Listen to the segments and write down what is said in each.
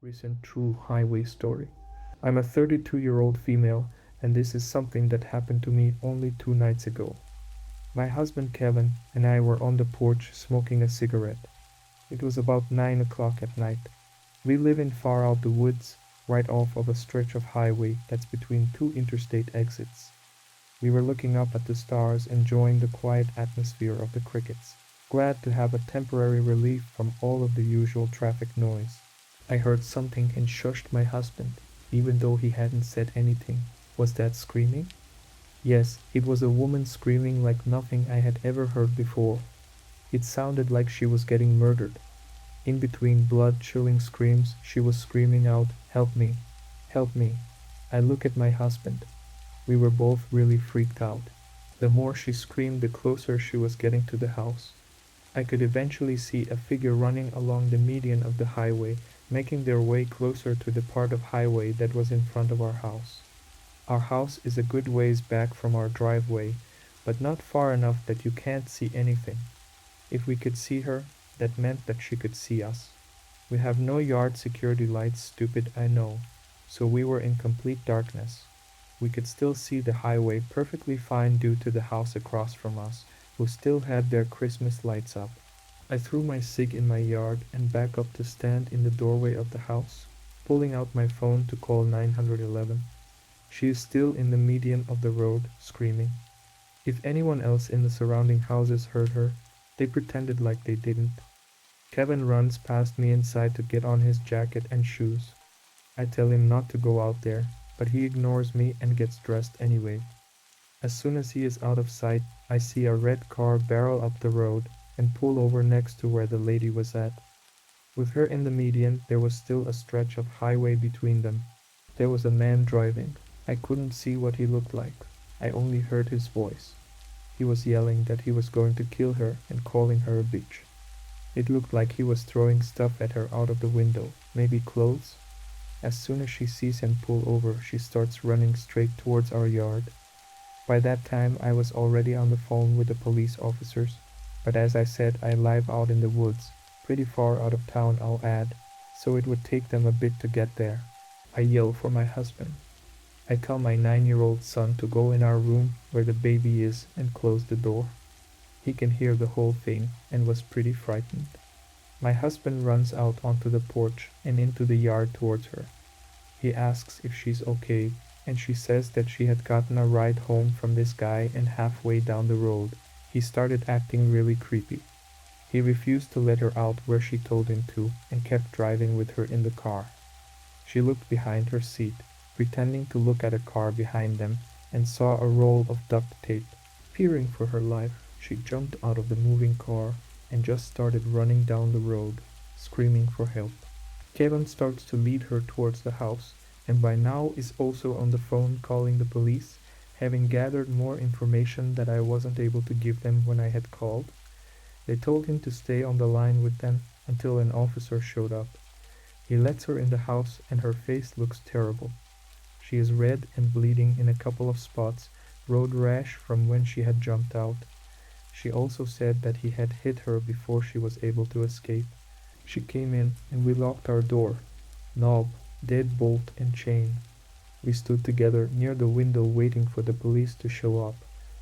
recent true highway story. I'm a 32-year-old female, and this is something that happened to me only 2 nights ago. My husband Kevin and I were on the porch smoking a cigarette. It was about 9 o'clock at night. We live in far out the woods, right off of a stretch of highway that's between two interstate exits. We were looking up at the stars, enjoying the quiet atmosphere of the crickets, glad to have a temporary relief from all of the usual traffic noise. I heard something and shushed my husband, even though he hadn't said anything. Was that screaming? Yes, it was a woman screaming like nothing I had ever heard before. It sounded like she was getting murdered. In between blood-chilling screams, she was screaming out, "Help me! Help me!" I look at my husband. We were both really freaked out. The more she screamed, the closer she was getting to the house. I could eventually see a figure running along the median of the highway, making their way closer to the part of highway that was in front of our house. Our house is a good ways back from our driveway, but not far enough that you can't see anything. If we could see her, that meant that she could see us. We have no yard security lights, stupid, I know, so we were in complete darkness. We could still see the highway perfectly fine due to the house across from us, who still had their Christmas lights up. I threw my cig in my yard and back up to stand in the doorway of the house, pulling out my phone to call 911. She is still in the median of the road, screaming. If anyone else in the surrounding houses heard her, they pretended like they didn't. Kevin runs past me inside to get on his jacket and shoes. I tell him not to go out there, but he ignores me and gets dressed anyway. As soon as he is out of sight, I see a red car barrel up the road and pull over next to where the lady was at. With her in the median, there was still a stretch of highway between them. There was a man driving. I couldn't see what he looked like. I only heard his voice. He was yelling that he was going to kill her and calling her a bitch. It looked like he was throwing stuff at her out of the window, maybe clothes. As soon as she sees him pull over, she starts running straight towards our yard. By that time, I was already on the phone with the police officers, but as I said, I live out in the woods, pretty far out of town, I'll add, so it would take them a bit to get there. I yell for my husband. I tell my 9-year-old son to go in our room where the baby is and close the door. He can hear the whole thing and was pretty frightened. My husband runs out onto the porch and into the yard towards her. He asks if she's okay, and she says that she had gotten a ride home from this guy, and halfway down the road, he started acting really creepy. He refused to let her out where she told him to and kept driving with her in the car. She looked behind her seat, pretending to look at a car behind them, and saw a roll of duct tape. Fearing for her life, she jumped out of the moving car and just started running down the road, screaming for help. Kevin starts to lead her towards the house, and by now is also on the phone calling the police, having gathered more information that I wasn't able to give them when I had called. They told him to stay on the line with them until an officer showed up. He lets her in the house and her face looks terrible. She is red and bleeding in a couple of spots, road rash from when she had jumped out. She also said that he had hit her before she was able to escape. She came in and we locked our door. Knob, deadbolt and chain. We stood together near the window waiting for the police to show up,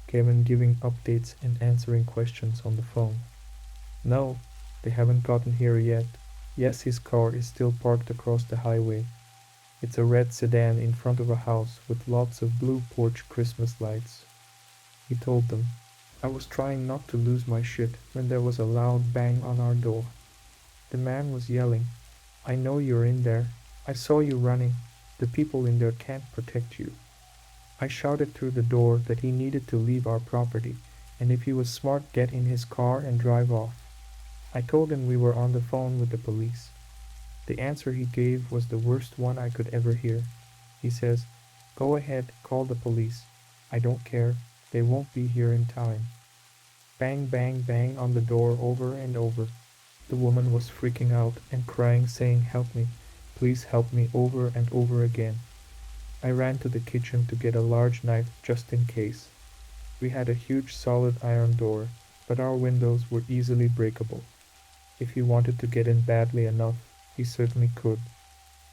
Kevin giving updates and answering questions on the phone. No, they haven't gotten here yet. Yes, his car is still parked across the highway. It's a red sedan in front of a house with lots of blue porch Christmas lights. He told them. I was trying not to lose my shit when there was a loud bang on our door. The man was yelling, "I know you're in there. I saw you running. The people in there can't protect you." I shouted through the door that he needed to leave our property, and if he was smart, get in his car and drive off. I told him we were on the phone with the police. The answer he gave was the worst one I could ever hear. He says, "Go ahead, call the police. I don't care. They won't be here in time." Bang, bang, bang on the door over and over. The woman was freaking out and crying, saying, "Help me. Please help me," over and over again. I ran to the kitchen to get a large knife just in case. We had a huge solid iron door, but our windows were easily breakable. If he wanted to get in badly enough, he certainly could.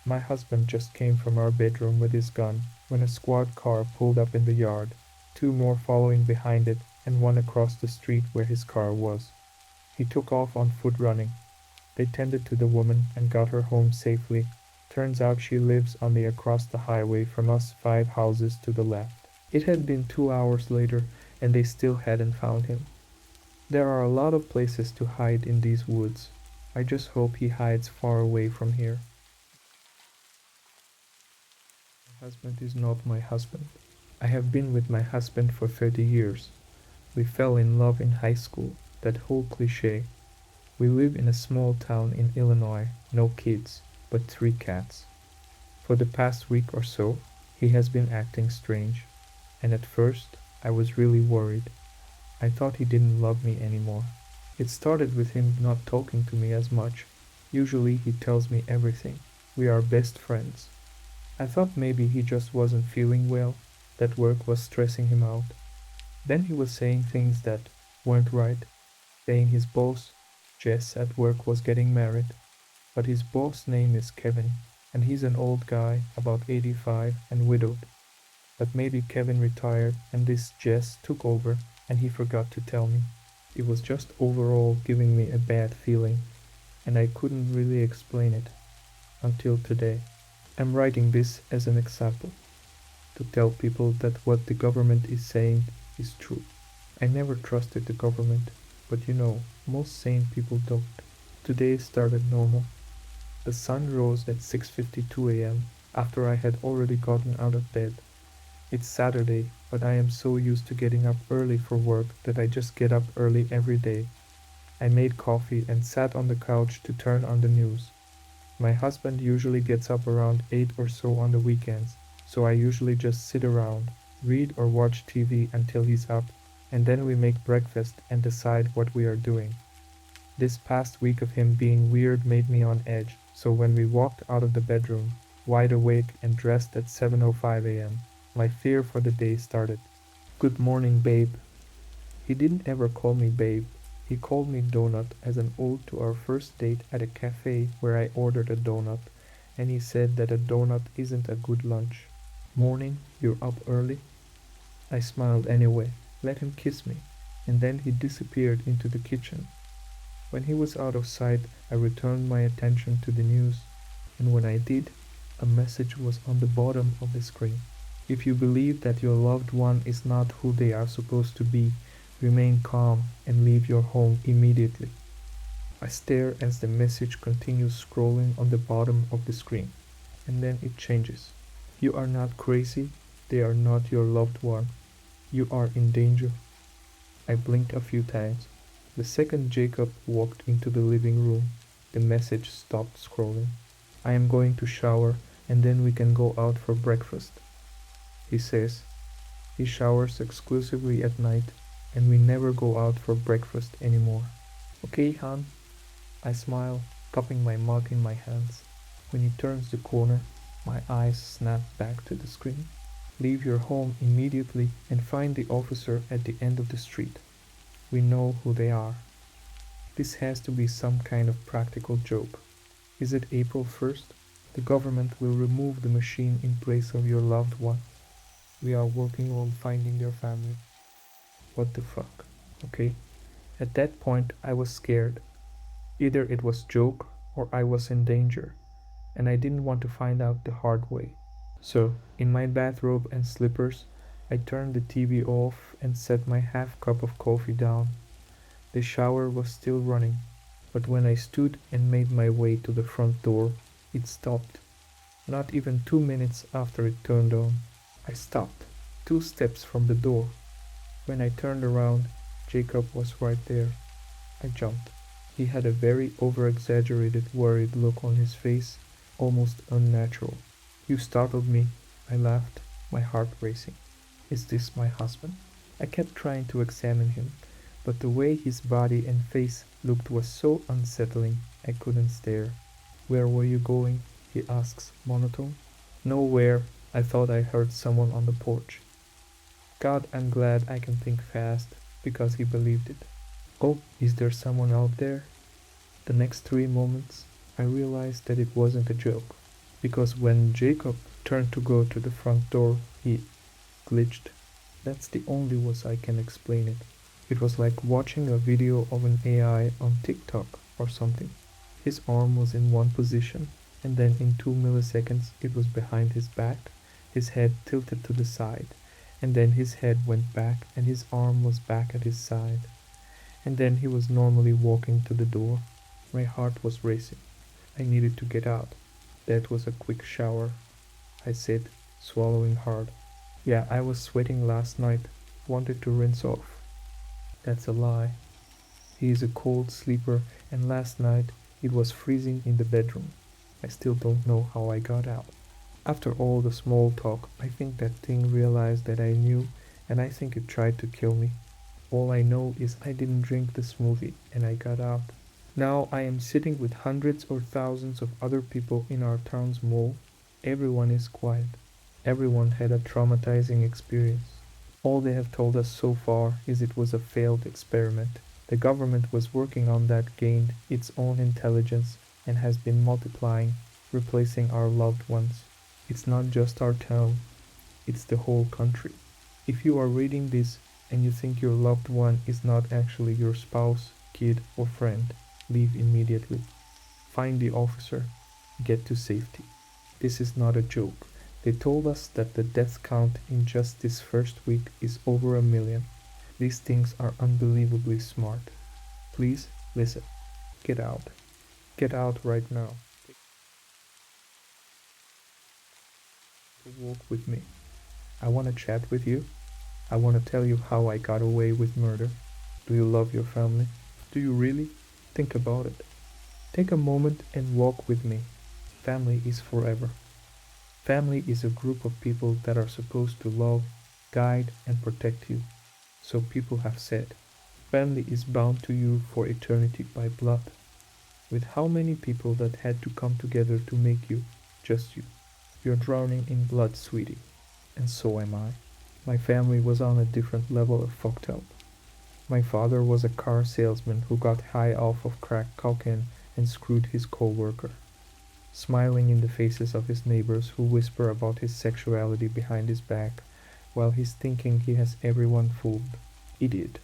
My husband just came from our bedroom with his gun when a squad car pulled up in the yard, two more following behind it, and one across the street where his car was. He took off on foot running. They tended to the woman and got her home safely. Turns out she lives on the across the highway from us 5 houses to the left. It had been 2 hours later and they still hadn't found him. There are a lot of places to hide in these woods. I just hope he hides far away from here. My husband is not my husband. I have been with my husband for 30 years. We fell in love in high school, that whole cliche. We live in a small town in Illinois, no kids, but 3 cats. For the past week or so, he has been acting strange, and at first I was really worried. I thought he didn't love me anymore. It started with him not talking to me as much. Usually he tells me everything. We are best friends. I thought maybe he just wasn't feeling well, that work was stressing him out. Then he was saying things that weren't right, saying his boss, Jess, at work was getting married. But his boss' name is Kevin, and he's an old guy, about 85, and widowed. But maybe Kevin retired and this Jess took over and he forgot to tell me. It was just overall giving me a bad feeling, and I couldn't really explain it until today. I'm writing this as an example to tell people that what the government is saying is true. I never trusted the government, but most sane people don't. Today started normal. The sun rose at 6:52 a.m. after I had already gotten out of bed. It's Saturday, but I am so used to getting up early for work that I just get up early every day. I made coffee and sat on the couch to turn on the news. My husband usually gets up around 8 or so on the weekends, so I usually just sit around, read or watch TV until he's up, and then we make breakfast and decide what we are doing. This past week of him being weird made me on edge, so when we walked out of the bedroom, wide awake and dressed at 7:05 a.m., my fear for the day started. "Good morning, babe." He didn't ever call me babe. He called me Donut as an ode to our first date at a cafe where I ordered a donut, and he said that a donut isn't a good lunch. "Morning, you're up early?" I smiled anyway, let him kiss me, and then he disappeared into the kitchen. When he was out of sight, I returned my attention to the news, and when I did, a message was on the bottom of the screen. If you believe that your loved one is not who they are supposed to be, remain calm and leave your home immediately. I stare as the message continues scrolling on the bottom of the screen, and then it changes. "You are not crazy. They are not your loved one. You are in danger." I blinked a few times. The second Jacob walked into the living room, the message stopped scrolling. "I am going to shower and then we can go out for breakfast," he says. He showers exclusively at night and we never go out for breakfast anymore. "Okay, hon." I smile, cupping my mug in my hands. When he turns the corner, my eyes snap back to the screen. "Leave your home immediately and find the officer at the end of the street. We know who they are." This has to be some kind of practical joke. Is it April 1st? The government will remove the machine in place of your loved one. We are working on finding their family. What the fuck? Okay. At that point, I was scared. Either it was joke or I was in danger, and I didn't want to find out the hard way. So, in my bathrobe and slippers, I turned the TV off and set my half cup of coffee down. The shower was still running, but when I stood and made my way to the front door, it stopped. Not even 2 minutes after it turned on, I stopped, 2 steps from the door. When I turned around, Jacob was right there. I jumped. He had a very over-exaggerated worried look on his face, almost unnatural. "You startled me," I laughed, my heart racing. Is this my husband? I kept trying to examine him, but the way his body and face looked was so unsettling I couldn't stare. "Where were you going?" he asks, monotone. "Nowhere. I thought I heard someone on the porch." God, I'm glad I can think fast, because he believed it. "Oh, is there someone out there?" The next 3 moments, I realized that it wasn't a joke. because when Jacob turned to go to the front door, he glitched. That's the only way I can explain it. It was like watching a video of an AI on TikTok or something. His arm was in one position, and then in 2 milliseconds it was behind his back, his head tilted to the side, and then his head went back and his arm was back at his side. And then he was normally walking to the door. My heart was racing. I needed to get out. That was a quick shower, I said, swallowing hard. Yeah, I was sweating last night. Wanted to rinse off. That's a lie. He is a cold sleeper, and last night it was freezing in the bedroom. I still don't know how I got out. After all the small talk, I think that thing realized that I knew, and I think it tried to kill me. All I know is I didn't drink the smoothie, and I got out. Now I am sitting with hundreds or thousands of other people in our town's mall. Everyone is quiet. Everyone had a traumatizing experience. All they have told us so far is it was a failed experiment. The government was working on that, gained its own intelligence, and has been multiplying, replacing our loved ones. It's not just our town, it's the whole country. If you are reading this and you think your loved one is not actually your spouse, kid, or friend, leave immediately. Find the officer. Get to safety. This is not a joke. They told us that the death count in just this first week is over 1 million. These things are unbelievably smart. Please listen. Get out. Get out right now. Take a walk with me. I want to chat with you. I want to tell you how I got away with murder. Do you love your family? Do you really? Think about it. Take a moment and walk with me. Family is forever. Family is a group of people that are supposed to love, guide, and protect you. So people have said. Family is bound to you for eternity by blood. With how many people that had to come together to make you, just you. You're drowning in blood, sweetie. And so am I. My family was on a different level of fucked up. My father was a car salesman who got high off of crack cocaine and screwed his co-worker, smiling in the faces of his neighbors who whisper about his sexuality behind his back, while he's thinking he has everyone fooled. Idiot.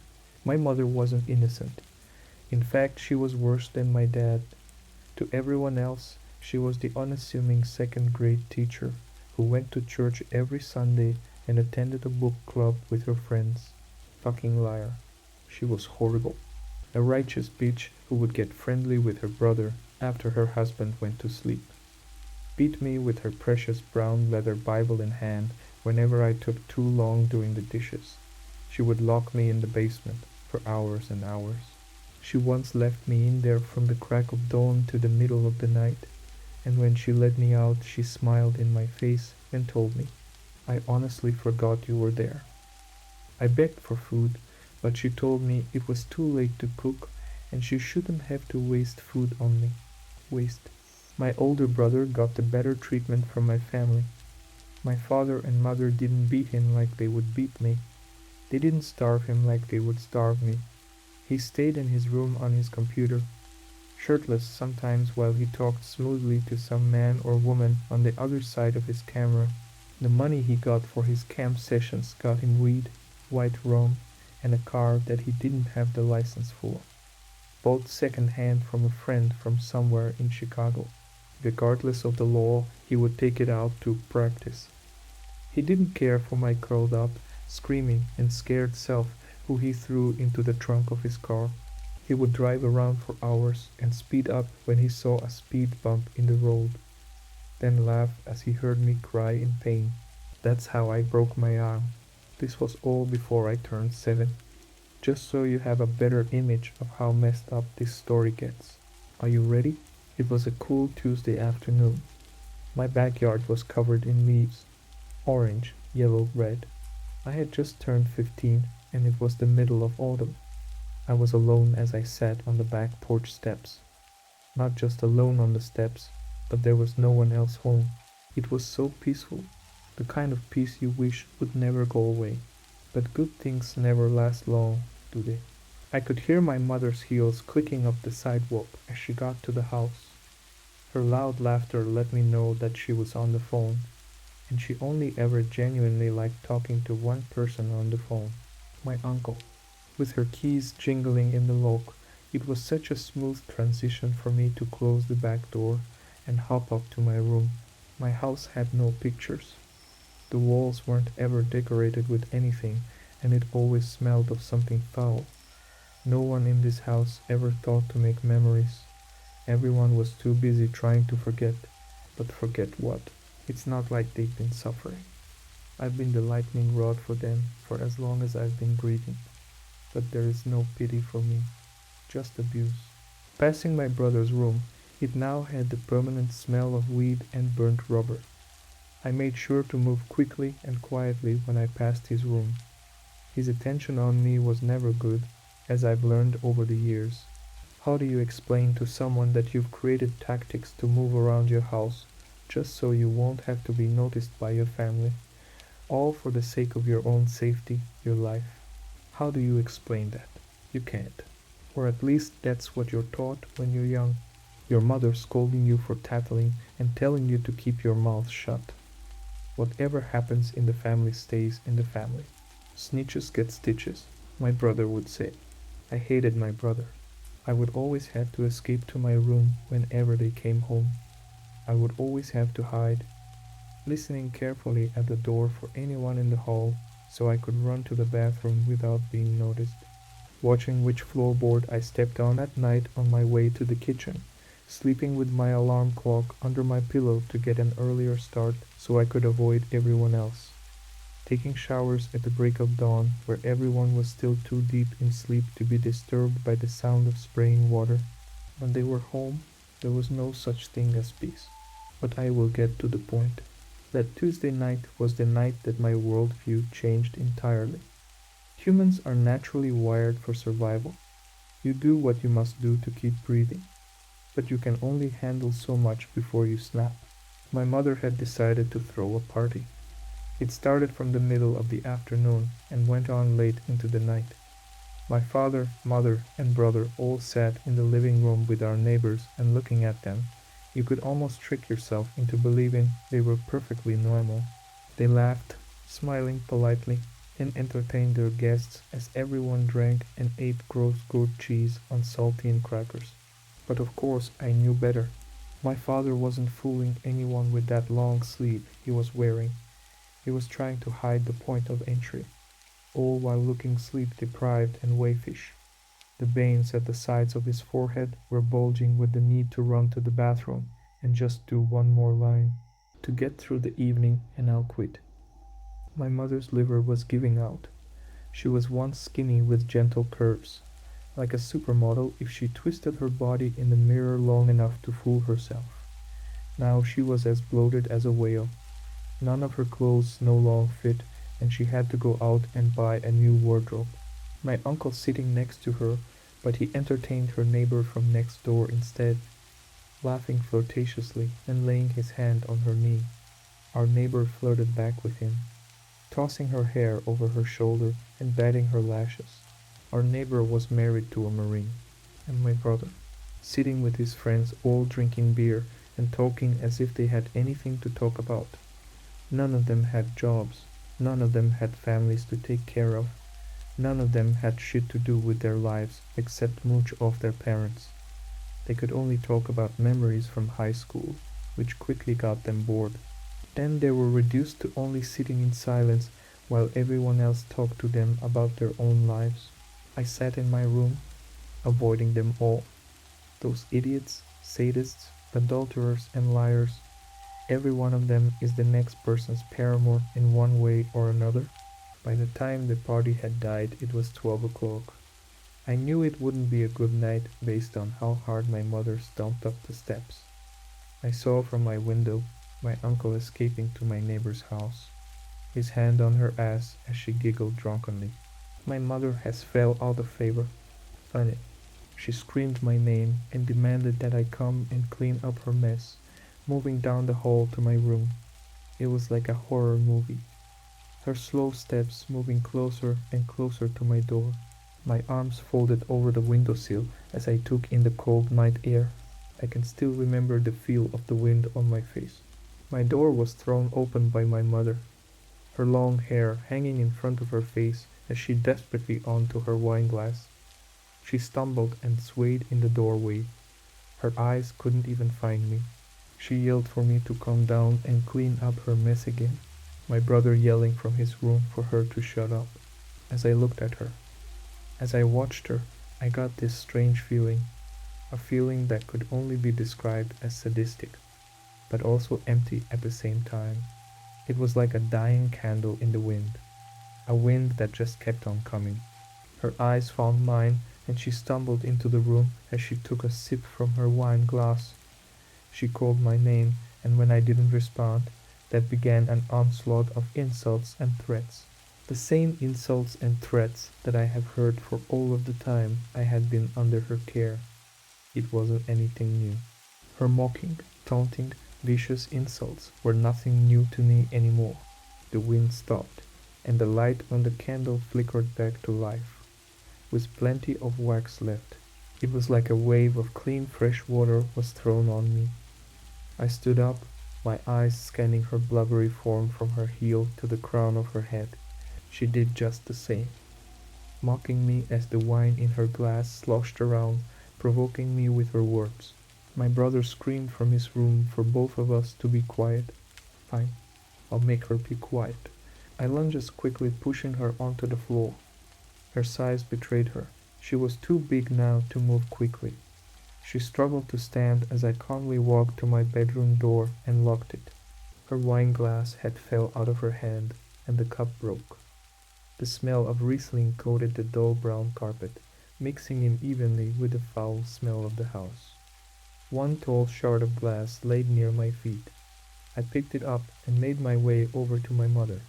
My mother wasn't innocent. In fact, she was worse than my dad. To everyone else, she was the unassuming second-grade teacher who went to church every Sunday and attended a book club with her friends. Fucking liar. She was horrible. A righteous bitch who would get friendly with her brother after her husband went to sleep. Beat me with her precious brown leather Bible in hand whenever I took too long doing the dishes. She would lock me in the basement for hours and hours. She once left me in there from the crack of dawn to the middle of the night, and when she let me out, she smiled in my face and told me, "I honestly forgot you were there." I begged for food, but she told me it was too late to cook and she shouldn't have to waste food on me. Waste. My older brother got the better treatment from my family. My father and mother didn't beat him like they would beat me. They didn't starve him like they would starve me. He stayed in his room on his computer, shirtless sometimes while he talked smoothly to some man or woman on the other side of his camera. The money he got for his camp sessions got him weed, white rum, and a car that he didn't have the license for, bought second hand from a friend from somewhere in Chicago. Regardless of the law, he would take it out to practice. He didn't care for my curled up, screaming and scared self who he threw into the trunk of his car. He would drive around for hours and speed up when he saw a speed bump in the road, then laugh as he heard me cry in pain. That's how I broke my arm. This was all before I turned 7. Just so you have a better image of how messed up this story gets. Are you ready? It was a cool Tuesday afternoon. My backyard was covered in leaves. Orange, yellow, red. I had just turned 15 and it was the middle of autumn. I was alone as I sat on the back porch steps. Not just alone on the steps, but there was no one else home. It was so peaceful, the kind of peace you wish would never go away. But good things never last long, do they? I could hear my mother's heels clicking up the sidewalk as she got to the house. Her loud laughter let me know that she was on the phone, and she only ever genuinely liked talking to one person on the phone, my uncle. With her keys jingling in the lock, it was such a smooth transition for me to close the back door and hop up to my room. My house had no pictures. The walls weren't ever decorated with anything, and it always smelled of something foul. No one in this house ever thought to make memories. Everyone was too busy trying to forget. But forget what? It's not like they've been suffering. I've been the lightning rod for them for as long as I've been breathing. But there is no pity for me, just abuse. Passing my brother's room, it now had the permanent smell of weed and burnt rubber. I made sure to move quickly and quietly when I passed his room. His attention on me was never good, as I've learned over the years. How do you explain to someone that you've created tactics to move around your house just so you won't have to be noticed by your family, all for the sake of your own safety, your life? How do you explain that? You can't. Or at least that's what you're taught when you're young. Your mother scolding you for tattling and telling you to keep your mouth shut. Whatever happens in the family stays in the family. Snitches get stitches, my brother would say. I hated my brother. I would always have to escape to my room whenever they came home. I would always have to hide, listening carefully at the door for anyone in the hall so I could run to the bathroom without being noticed, watching which floorboard I stepped on at night on my way to the kitchen, sleeping with my alarm clock under my pillow to get an earlier start so I could avoid everyone else, taking showers at the break of dawn where everyone was still too deep in sleep to be disturbed by the sound of spraying water. When they were home, there was no such thing as peace. But I will get to the point. That Tuesday night was the night that my worldview changed entirely. Humans are naturally wired for survival. You do what you must do to keep breathing, but you can only handle so much before you snap. My mother had decided to throw a party. It started from the middle of the afternoon and went on late into the night. My father, mother, and brother all sat in the living room with our neighbors, and looking at them, you could almost trick yourself into believing they were perfectly normal. They laughed, smiling politely, and entertained their guests as everyone drank and ate gross goat cheese on saltine crackers. But of course I knew better. My father wasn't fooling anyone with that long sleeve he was wearing. He was trying to hide the point of entry, all while looking sleep-deprived and wayfish. The veins at the sides of his forehead were bulging with the need to run to the bathroom and just do one more line. To get through the evening and I'll quit. My mother's liver was giving out. She was once skinny with gentle curves, like a supermodel if she twisted her body in the mirror long enough to fool herself. Now she was as bloated as a whale. None of her clothes no longer fit, and she had to go out and buy a new wardrobe. My uncle sitting next to her, but he entertained her neighbor from next door instead, laughing flirtatiously and laying his hand on her knee. Our neighbor flirted back with him, tossing her hair over her shoulder and batting her lashes. Our neighbor was married to a Marine, and my brother, sitting with his friends all drinking beer and talking as if they had anything to talk about. None of them had jobs, none of them had families to take care of, none of them had shit to do with their lives except mooch off their parents. They could only talk about memories from high school, which quickly got them bored. Then they were reduced to only sitting in silence while everyone else talked to them about their own lives. I sat in my room, avoiding them all. Those idiots, sadists, adulterers, and liars. Every one of them is the next person's paramour in one way or another. By the time the party had died, it was 12 o'clock. I knew it wouldn't be a good night based on how hard my mother stomped up the steps. I saw from my window my uncle escaping to my neighbor's house, his hand on her ass as she giggled drunkenly. My mother has fell out of favor. Funny. She screamed my name and demanded that I come and clean up her mess, moving down the hall to my room. It was like a horror movie. Her slow steps moving closer and closer to my door, my arms folded over the windowsill as I took in the cold night air. I can still remember the feel of the wind on my face. My door was thrown open by my mother, her long hair hanging in front of her face as she desperately onto her wine glass. She stumbled and swayed in the doorway. Her eyes couldn't even find me. She yelled for me to calm down and clean up her mess again, my brother yelling from his room for her to shut up. As I looked at her, as I watched her, I got this strange feeling, a feeling that could only be described as sadistic, but also empty at the same time. It was like a dying candle in the wind, a wind that just kept on coming. Her eyes found mine, and she stumbled into the room as she took a sip from her wine glass. She called my name, and when I didn't respond, that began an onslaught of insults and threats. The same insults and threats that I have heard for all of the time I had been under her care. It wasn't anything new. Her mocking, taunting, vicious insults were nothing new to me anymore. The wind stopped, and the light on the candle flickered back to life, with plenty of wax left. It was like a wave of clean fresh water was thrown on me. I stood up, my eyes scanning her blubbery form from her heel to the crown of her head. She did just the same, mocking me as the wine in her glass sloshed around, provoking me with her words. My brother screamed from his room for both of us to be quiet. Fine, I'll make her be quiet. I lunged quickly, pushing her onto the floor. Her size betrayed her. She was too big now to move quickly. She struggled to stand as I calmly walked to my bedroom door and locked it. Her wine glass had fell out of her hand, and the cup broke. The smell of Riesling coated the dull brown carpet, mixing in evenly with the foul smell of the house. One tall shard of glass lay near my feet. I picked it up and made my way over to my mother.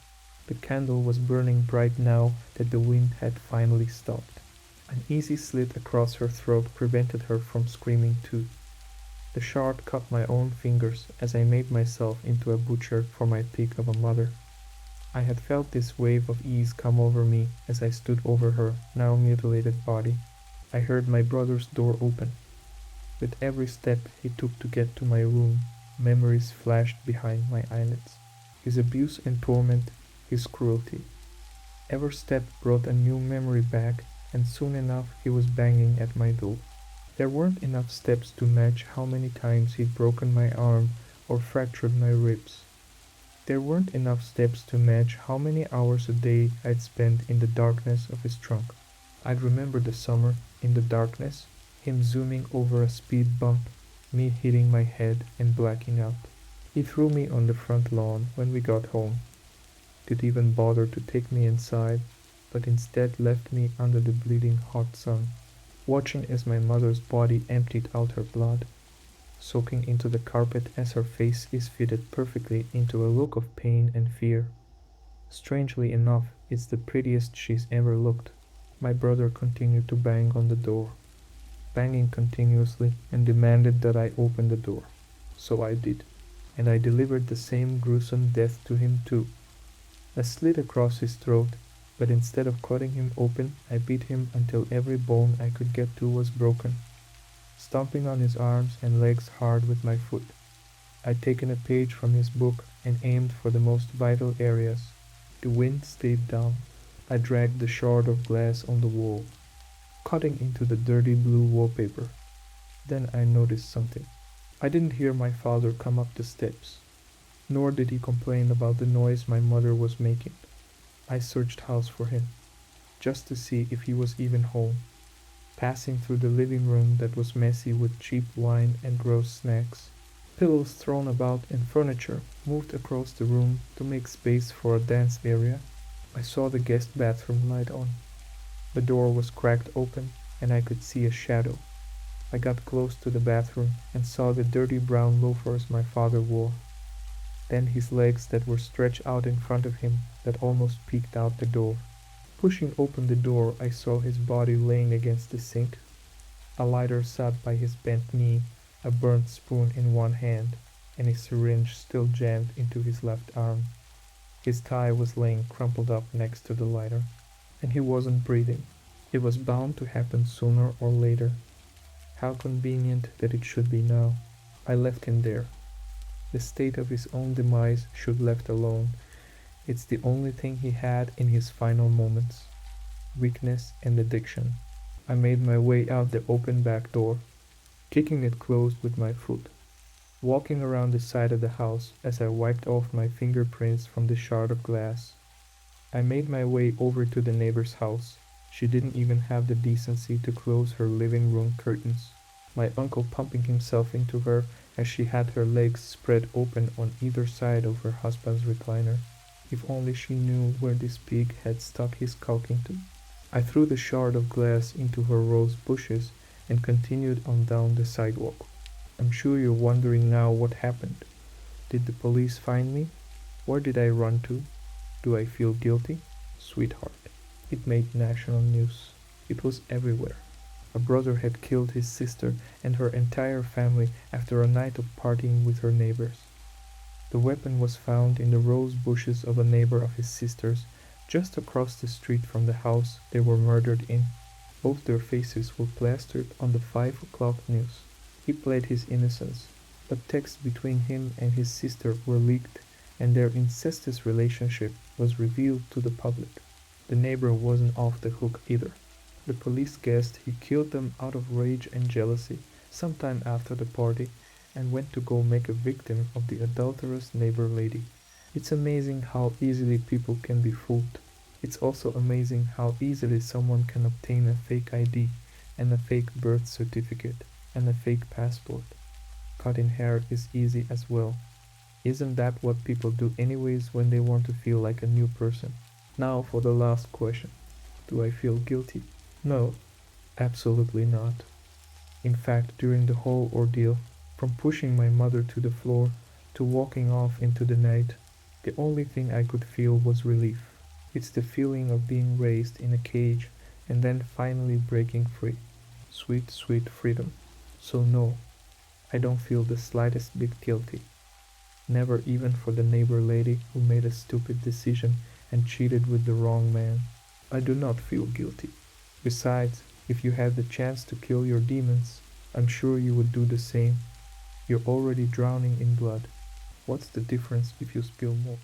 The candle was burning bright now that the wind had finally stopped. An easy slit across her throat prevented her from screaming too. The shard cut my own fingers as I made myself into a butcher for my pig of a mother. I had felt this wave of ease come over me as I stood over her now mutilated body. I heard my brother's door open. With every step he took to get to my room, memories flashed behind my eyelids. His abuse and torment, his cruelty. Every step brought a new memory back, and soon enough he was banging at my door. There weren't enough steps to match how many times he'd broken my arm or fractured my ribs. There weren't enough steps to match how many hours a day I'd spent in the darkness of his trunk. I'd remember the summer, in the darkness, him zooming over a speed bump, me hitting my head and blacking out. He threw me on the front lawn when we got home. Didn't even bother to take me inside, but instead left me under the bleeding hot sun, watching as my mother's body emptied out her blood, soaking into the carpet as her face is fitted perfectly into a look of pain and fear. Strangely enough, it's the prettiest she's ever looked. My brother continued to bang on the door, banging continuously, and demanded that I open the door. So I did, and I delivered the same gruesome death to him too. A slit across his throat, but instead of cutting him open, I beat him until every bone I could get to was broken, stomping on his arms and legs hard with my foot. I'd taken a page from his book and aimed for the most vital areas. The wind stayed down. I dragged the shard of glass on the wall, cutting into the dirty blue wallpaper. Then I noticed something. I didn't hear my father come up the steps, nor did he complain about the noise my mother was making. I searched house for him, just to see if he was even home, passing through the living room that was messy with cheap wine and gross snacks. Pillows thrown about and furniture moved across the room to make space for a dance area. I saw the guest bathroom light on. The door was cracked open and I could see a shadow. I got close to the bathroom and saw the dirty brown loafers my father wore. Then his legs that were stretched out in front of him that almost peeked out the door. Pushing open the door, I saw his body laying against the sink. A lighter sat by his bent knee, a burnt spoon in one hand, and a syringe still jammed into his left arm. His tie was laying crumpled up next to the lighter, and he wasn't breathing. It was bound to happen sooner or later. How convenient that it should be now. I left him there. The state of his own demise should left alone. It's the only thing he had in his final moments. Weakness and addiction. I made my way out the open back door, kicking it closed with my foot, walking around the side of the house as I wiped off my fingerprints from the shard of glass. I made my way over to the neighbor's house. She didn't even have the decency to close her living room curtains. My uncle pumping himself into her as she had her legs spread open on either side of her husband's recliner. If only she knew where this pig had stuck his cock into. I threw the shard of glass into her rose bushes and continued on down the sidewalk. I'm sure you're wondering now what happened. Did the police find me? Where did I run to? Do I feel guilty? Sweetheart. It made national news. It was everywhere. A brother had killed his sister and her entire family after a night of partying with her neighbors. The weapon was found in the rose bushes of a neighbor of his sister's, just across the street from the house they were murdered in. Both their faces were plastered on the 5 o'clock news. He played his innocence, but texts between him and his sister were leaked, and their incestuous relationship was revealed to the public. The neighbor wasn't off the hook either. The police guessed he killed them out of rage and jealousy sometime after the party and went to go make a victim of the adulterous neighbor lady. It's amazing how easily people can be fooled. It's also amazing how easily someone can obtain a fake ID and a fake birth certificate and a fake passport. Cutting hair is easy as well. Isn't that what people do anyways when they want to feel like a new person? Now for the last question. Do I feel guilty? No, absolutely not. In fact, during the whole ordeal, from pushing my mother to the floor to walking off into the night, the only thing I could feel was relief. It's the feeling of being raised in a cage and then finally breaking free. Sweet, sweet freedom. So no, I don't feel the slightest bit guilty. Never even for the neighbor lady who made a stupid decision and cheated with the wrong man. I do not feel guilty. Besides, if you had the chance to kill your demons, I'm sure you would do the same. You're already drowning in blood. What's the difference if you spill more?